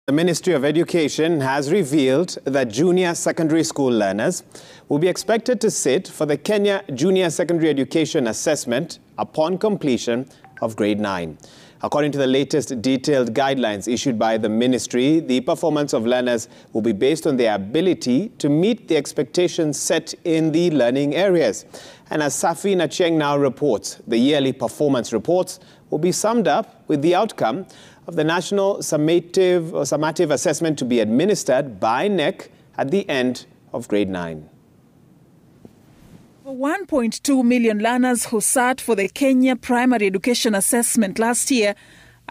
The Ministry of Education has revealed that junior secondary school learners will be expected to sit for the Kenya Junior Secondary Education Assessment upon completion of grade 9. According to the latest detailed guidelines issued by the ministry, the performance of learners will be based on their ability to meet the expectations set in the learning areas. And as Serfine Achieng now reports, the yearly performance reports will be summed up with the outcome of the national summative assessment to be administered by KNEC at the end of grade 9. 1.2 million learners who sat for the Kenya Primary Education Assessment last year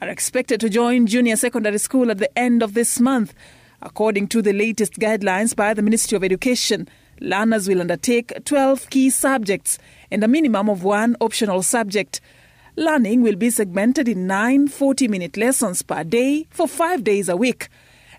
are expected to join junior secondary school at the end of this month. According to the latest guidelines by the Ministry of Education, learners will undertake 12 key subjects and a minimum of one optional subject. Learning will be segmented in 9 40-minute lessons per day for 5 days a week.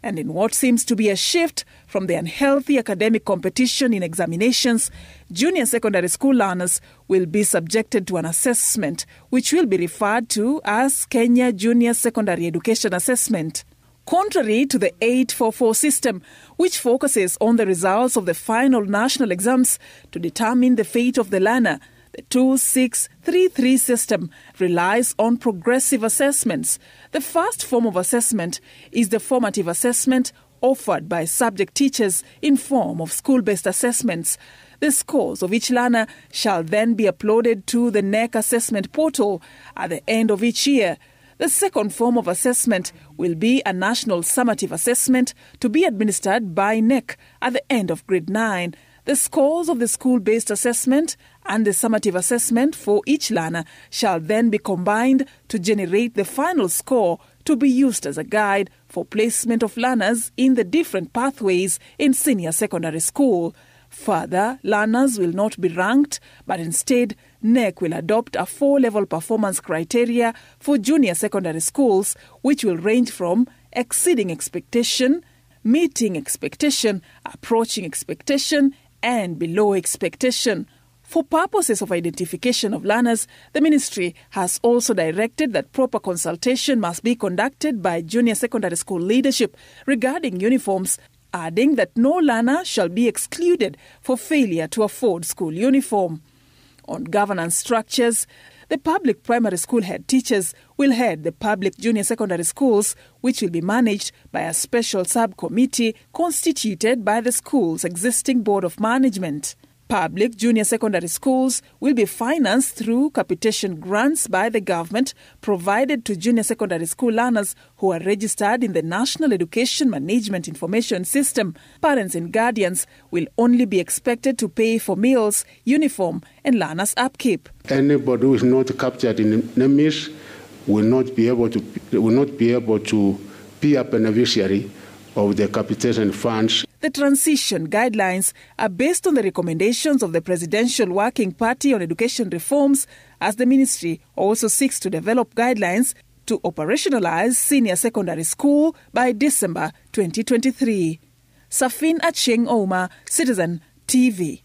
And in what seems to be a shift from the unhealthy academic competition in examinations, junior secondary school learners will be subjected to an assessment which will be referred to as Kenya Junior Secondary Education Assessment. Contrary to the 844 system, which focuses on the results of the final national exams to determine the fate of the learner, the 2633 system relies on progressive assessments. The first form of assessment is the formative assessment offered by subject teachers in form of school-based assessments. The scores of each learner shall then be uploaded to the KNEC assessment portal at the end of each year. The second form of assessment will be a national summative assessment to be administered by KNEC at the end of grade 9. The scores of the school-based assessment and the summative assessment for each learner shall then be combined to generate the final score to be used as a guide for placement of learners in the different pathways in senior secondary school. Further, learners will not be ranked, but instead, KNEC will adopt a 4-level performance criteria for junior secondary schools, which will range from exceeding expectation, meeting expectation, approaching expectation, and below expectation. For purposes of identification of learners, the ministry has also directed that proper consultation must be conducted by junior secondary school leadership regarding uniforms, adding that no learner shall be excluded for failure to afford school uniform. On governance structures, the public primary school head teachers will head the public junior secondary schools, which will be managed by a special subcommittee constituted by the school's existing board of management. Public junior secondary schools will be financed through capitation grants by the government provided to junior secondary school learners who are registered in the National Education Management Information System. Parents and guardians will only be expected to pay for meals, uniform, and learners' upkeep. Anybody who is not captured in NEMIS will not be able to be a beneficiary of the capitation funds. The transition guidelines are based on the recommendations of the Presidential Working Party on Education Reforms, as the ministry also seeks to develop guidelines to operationalize senior secondary school by December 2023. Serfine Achieng, Citizen TV.